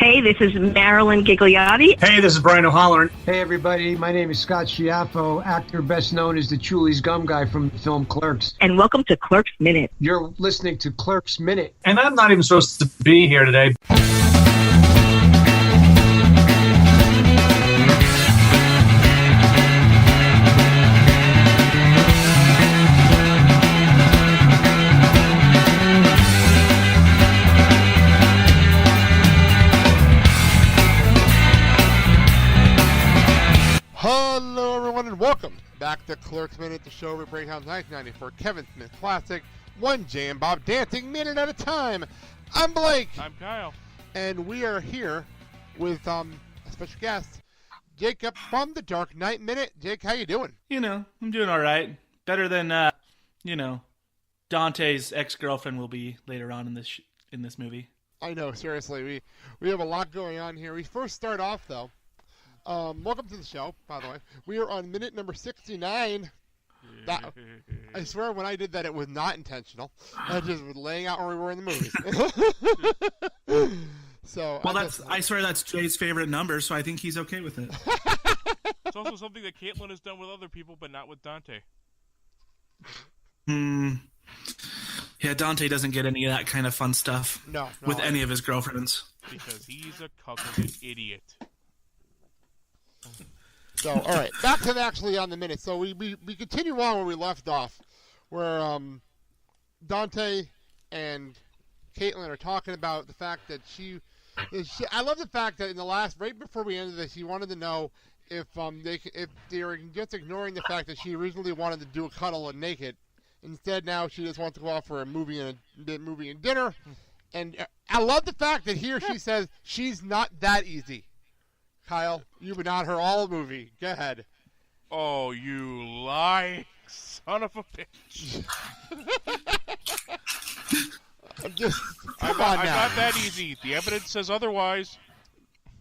Hey, this is Marilyn Gigliotti. Hey, this is Brian O'Halloran. Hey, everybody. My name is Scott Schiaffo, actor best known as the Chulies Gum Guy from the film Clerks. And welcome to Clerks Minute. You're listening to Clerks Minute. And I'm not even supposed to be here today. Hello, everyone, and welcome back to Clerks Minute, the show where we break down 1994 Kevin Smith classic, one Jay and Bob dancing minute at a time. I'm Blake. I'm Kyle. And we are here with a special guest, Jacob from the Dark Knight Minute. Jake, how you doing? I'm doing all right. Better than, Dante's ex-girlfriend will be later on in this movie. I know, seriously. We have a lot going on here. We first start off, though. Welcome to the show, by the way. We are on minute number 69. I swear when I did that, it was not intentional. I just was laying out where we were in the movie. I swear that's Jay's favorite number, so I think he's okay with it. It's also something that Caitlin has done with other people, but not with Dante. Yeah, Dante doesn't get any of that kind of fun stuff with any of his girlfriends. Because he's a cuckolded idiot. So, all right, back to actually on the minute. So we continue on where we left off, where Dante and Caitlin are talking about the fact that I love the fact that in the last, right before we ended this, he wanted to know if they were just ignoring the fact that she originally wanted to do a cuddle and naked. Instead, now she just wants to go out for a movie and dinner. And I love the fact that here she says she's not that easy. Kyle, you've been on her all movie. Go ahead. Oh, you lying son of a bitch. I'm not that easy. The evidence says otherwise.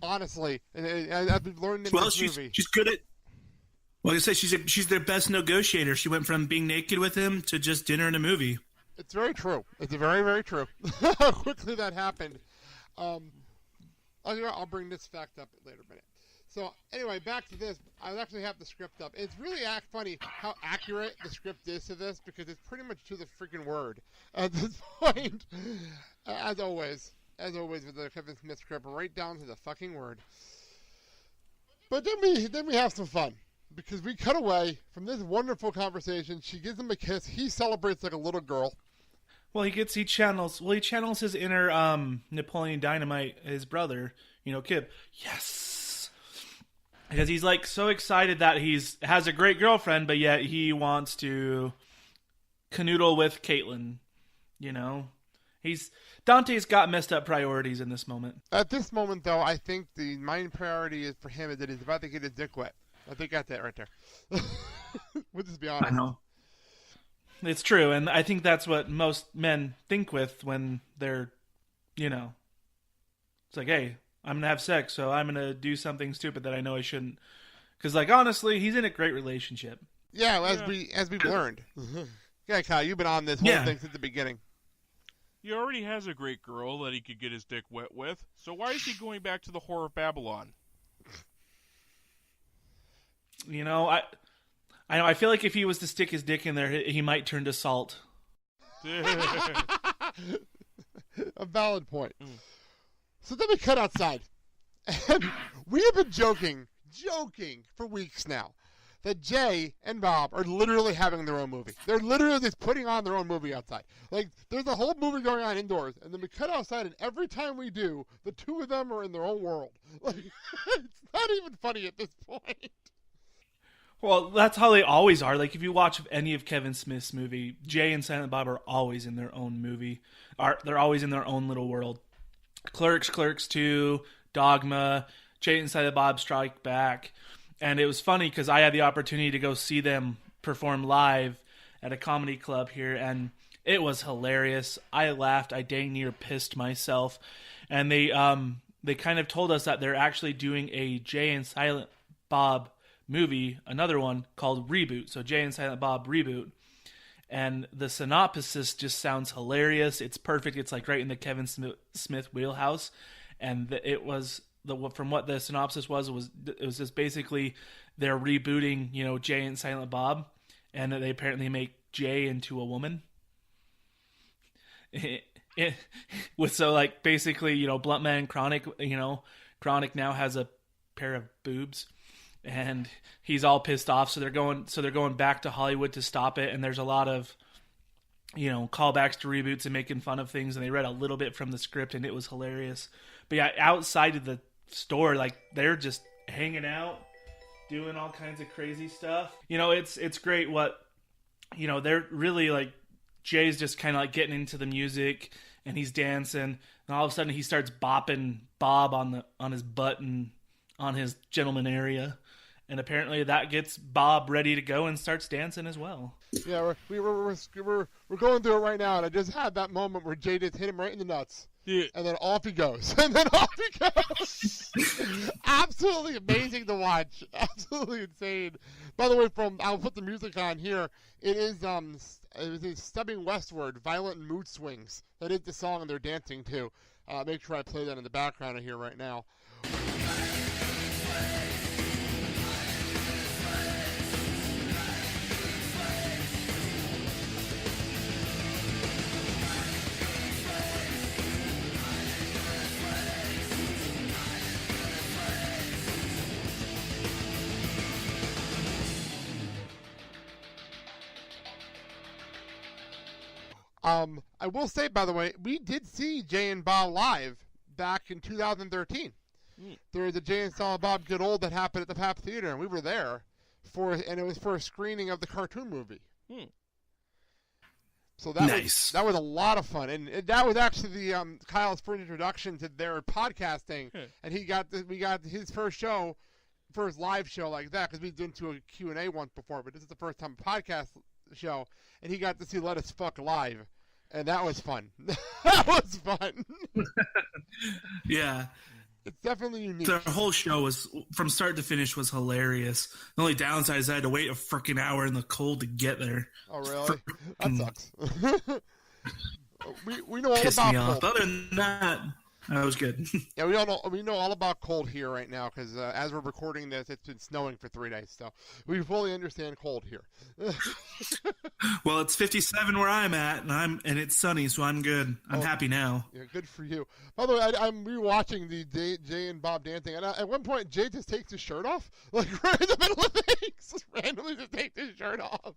Honestly, and I've been learning in this movie. She's good at... Well, I say she's their best negotiator. She went from being naked with him to just dinner and a movie. It's very true. It's very, very true. How quickly that happened. I'll bring this fact up later in a minute. So, anyway, back to this. I actually have the script up. It's really funny how accurate the script is to this because it's pretty much to the freaking word at this point. As always with the Kevin Smith script, right down to the fucking word. But then we have some fun because we cut away from this wonderful conversation. She gives him a kiss. He celebrates like a little girl. Well, he channels his inner Napoleon Dynamite, his brother, Kip. Yes, because he's like so excited that has a great girlfriend, but yet he wants to canoodle with Caitlin. Dante's got messed up priorities in this moment. At this moment, though, I think the main priority is for him is that he's about to get his dick wet. I think that's it right there. We'll just be honest. I know. It's true, and I think that's what most men think with when they're, it's like, hey, I'm going to have sex, so I'm going to do something stupid that I know I shouldn't. Because, honestly, he's in a great relationship. Yeah, as we've learned. Yeah, Kyle, you've been on this whole thing since the beginning. He already has a great girl that he could get his dick wet with, so why is he going back to the whore of Babylon? I feel like if he was to stick his dick in there, he might turn to salt. A valid point. So then we cut outside. And we have been joking for weeks now that Jay and Bob are literally having their own movie. They're literally just putting on their own movie outside. Like, there's a whole movie going on indoors, and then we cut outside, and every time we do, the two of them are in their own world. Like, it's not even funny at this point. Well, that's how they always are. Like, if you watch any of Kevin Smith's movie, Jay and Silent Bob are always in their own movie. They're always in their own little world. Clerks, Clerks 2, Dogma, Jay and Silent Bob Strike Back. And it was funny because I had the opportunity to go see them perform live at a comedy club here, and it was hilarious. I laughed. I dang near pissed myself. And they kind of told us that they're actually doing a Jay and Silent Bob movie, another one called Reboot. So Jay and Silent Bob Reboot. And the synopsis just sounds hilarious. It's perfect. It's like right in the Kevin Smith wheelhouse. and it was from what the synopsis was just basically they're rebooting, Jay and Silent Bob, and that they apparently make Jay into a woman. So like basically, Blunt Man Chronic, Chronic now has a pair of boobs, and he's all pissed off. So they're going back to Hollywood to stop it. And there's a lot of, callbacks to reboots and making fun of things. And they read a little bit from the script, and it was hilarious. But yeah, outside of the store, like they're just hanging out, doing all kinds of crazy stuff. It's great what, they're really like, Jay's just kind of like getting into the music, and he's dancing, and all of a sudden he starts bopping Bob on his butt and on his gentleman area, and apparently that gets Bob ready to go and starts dancing as well. Yeah, we're going through it right now, and I just had that moment where Jay just hit him right in the nuts. Yeah. And then off he goes. Absolutely amazing to watch. Absolutely insane. By the way, I'll put the music on here. It is Stepping Westward, Violent Mood Swings. That is the song they're dancing to. Make sure I play that in the background here right now. I will say, by the way, we did see Jay and Bob live back in 2013. There was a Jay and Silent Bob Get Old that happened at the Pap Theater, and we were there and it was for a screening of the cartoon movie. So that was a lot of fun, and that was actually Kyle's first introduction to their podcasting, and we got his first live show like that, because we've been to a Q&A once before, but this is the first time podcast show, and he got to see Let Us Fuck live. And that was fun. That was fun. Yeah. It's definitely unique. The whole show was, from start to finish, was hilarious. The only downside is I had to wait a freaking hour in the cold to get there. Oh, really? That sucks. we know all Pissed about me off. cold. Other than that was good. Yeah, we know all about cold here right now, because as we're recording this, it's been snowing for 3 days, so we fully understand cold here. Well, it's 57 where I'm at, and it's sunny, so I'm good. I'm happy now. Yeah, good for you. By the way, I'm rewatching the Jay and Bob dancing, and at one point, Jay just takes his shirt off, like right in the middle of things, just randomly just takes his shirt off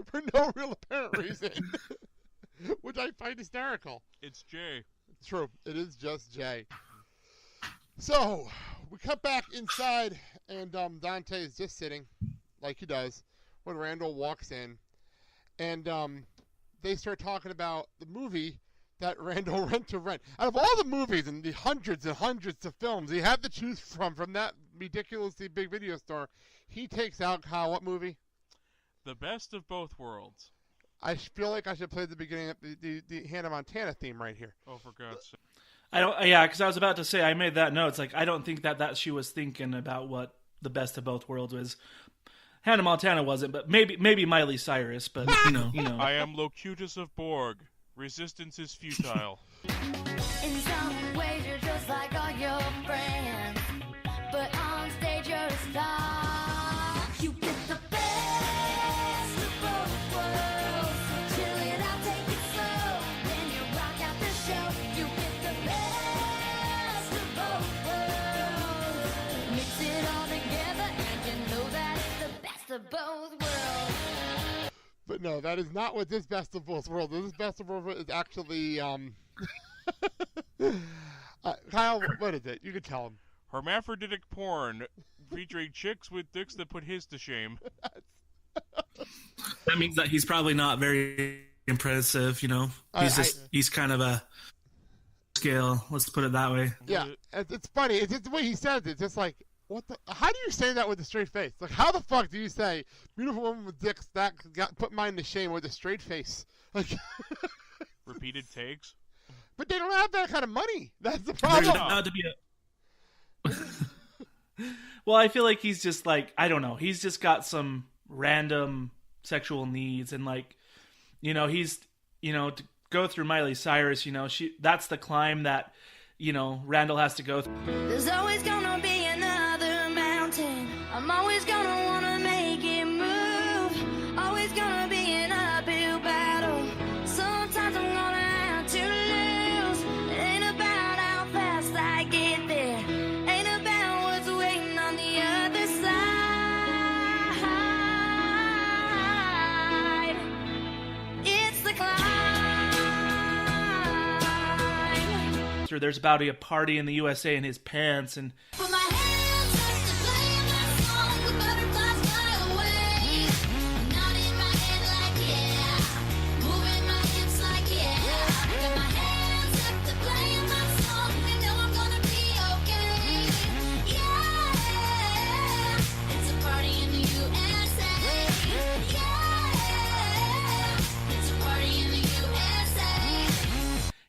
for no real apparent reason, which I find hysterical. It's Jay. True. It is just Jay. So, we cut back inside, and Dante is just sitting, like he does, when Randal walks in. And they start talking about the movie that Randal went to rent. Out of all the movies and the hundreds and hundreds of films he had to choose from that ridiculously big video store, he takes out, Kyle, what movie? The Best of Both Worlds. I feel like I should play the beginning of the Hannah Montana theme right here. Oh, for God's sake. Because I was about to say, I made that note. It's like, I don't think that she was thinking about what the best of both worlds was. Hannah Montana wasn't, but maybe Miley Cyrus, but you know. I am Locutus of Borg. Resistance is futile. In some ways you're just like all your friends, but on stage you're a star. You get the best of both worlds. So chill it out, take it slow. When you rock out the show, you get the best of both worlds. Mix it all together and you know that it's the best of both worlds. But no, that is not what this Best of Both Worlds is. This Best of Both Worlds is actually, Kyle, what is it? You can tell him. Hermaphroditic porn featuring chicks with dicks that put his to shame. That means that he's probably not very impressive, He's kind of a scale, let's put it that way. Yeah, it's funny. It's just the way he says it. It's just like, how do you say that with a straight face? Like, how the fuck do you say beautiful woman with dicks that put mine to shame with a straight face? Like, Repeated takes. But they don't have that kind of money. That's the problem. There's not to be Well, I feel like he's just like, I don't know. He's just got some random sexual needs, and like, he's, to go through Miley Cyrus, that's the climb that Randal has to go through. There's always gonna be another mountain. I'm always gonna wanna make it move. Always gonna be an uphill battle. Sometimes I'm gonna have to lose. It ain't about how fast I get there. Ain't about what's waiting on the other side. It's the climb. There's about to be a party in the USA in his pants, and Put my hands up to play my song. The butterflies fly away. Nodding my head like yeah. Moving my hips like yeah. Got my hands up to play my song. I know I'm gonna be okay. Yeah. It's a party in the USA. Yeah. It's a party in the USA.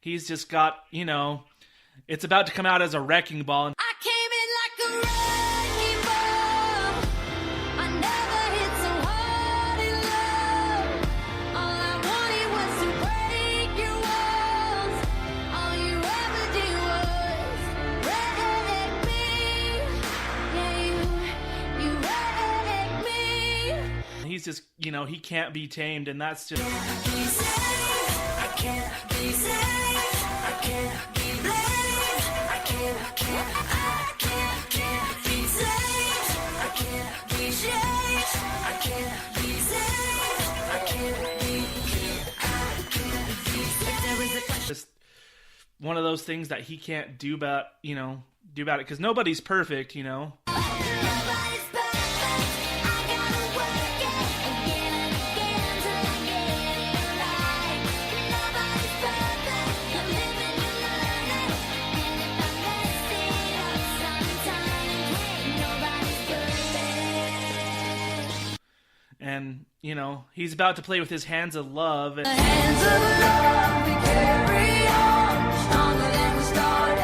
he's just got, it's about to come out as a wrecking ball. I came in like a wrecking ball. I never hit so hard in love. All I wanted was to break your walls. All you ever did was wreck me. Yeah, you wrecked me. He's just, he can't be tamed, and that's just... Be safe. I can't be safe. I can't be blamed. I can't be safe. I can't be shaped. I can't be safe. I can't be safe. There is a just one of those things that he can't do about it, because nobody's perfect. Nobody's perfect. I gotta work it again and again till I get it right. Nobody's perfect. I'm living and learning. And if I mess it up sometime, nobody's perfect. And he's about to play with his hands of love, and The hands of love we carry on, stronger than we started.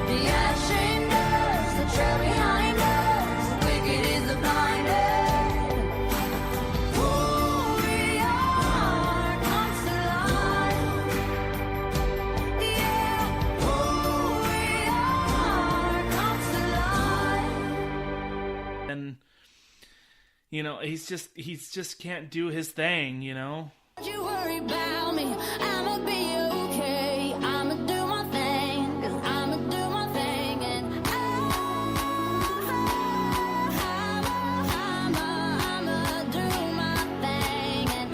The ash in us, the trail behind us, wicked is the blinded. Who we are comes to life. Yeah, who we are comes to life. and he's just can't do his thing. Don't you worry about me, I'ma be okay. I'ma do my thing, 'cause I'ma do my thing. And I'ma do my thing. And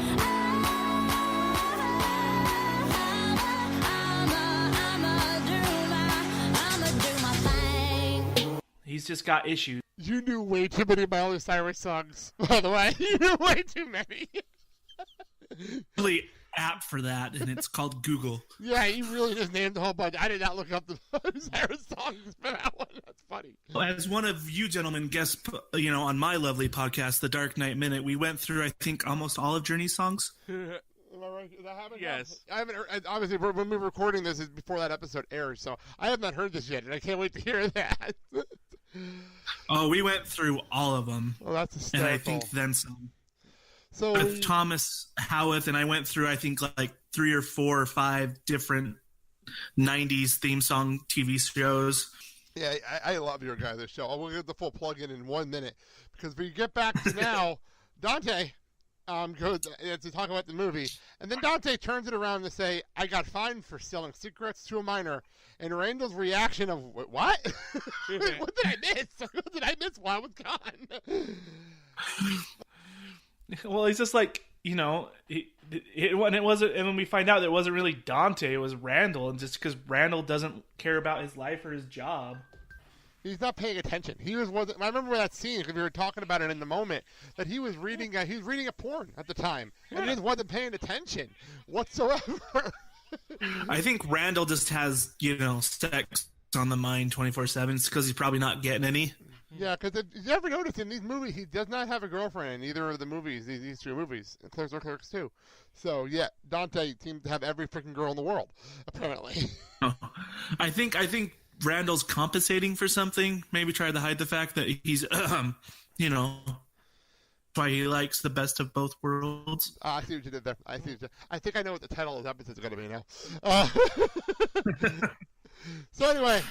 I'ma do my thing. He's just got issues. You knew way too many Miley Cyrus songs, by the way. You knew way too many. Really app for that, and it's called Google. Yeah, he really just named the whole bunch. I did not look up the Miley Cyrus songs for that one. That's funny. As one of you gentlemen guessed, on my lovely podcast, The Dark Knight Minute, we went through, I think, almost all of Journey's songs. Am I right? Did that happen? Yes. I haven't heard, obviously, when we were recording this, is before that episode airs, so I have not heard this yet, and I can't wait to hear that. Oh, we went through all of them. Well, that's And hysterical. I think then some. So With Thomas Howarth, and I went through, I think, like 3 or 4 or 5 different 90s theme song TV shows. yeah, I love your guy, this show. We'll get the full plug-in 1 minute, because we get back to now, Dante goes to talk about the movie, and then Dante turns it around to say, I got fined for selling cigarettes to a minor, and Randall's reaction of, what? What did I miss? What did I miss while I was gone? Well, he's just like, when we find out that it wasn't really Dante, it was Randal, and just because Randal doesn't care about his life or his job. He's not paying attention. I remember that scene, because we were talking about it in the moment, that he was reading a porn at the time, and he just wasn't paying attention whatsoever. I think Randall just has, sex on the mind 24/7. It's because he's probably not getting any. Yeah, because you ever notice in these movies, he does not have a girlfriend in either of the movies, these 2 movies, Clerks or Clerks 2. So, yeah, Dante seems to have every freaking girl in the world, apparently. I think Randall's compensating for something. Maybe try to hide the fact that he's, why he likes the best of both worlds. I see what you did there. I think I know what the title of the episode is going to be now. So anyway,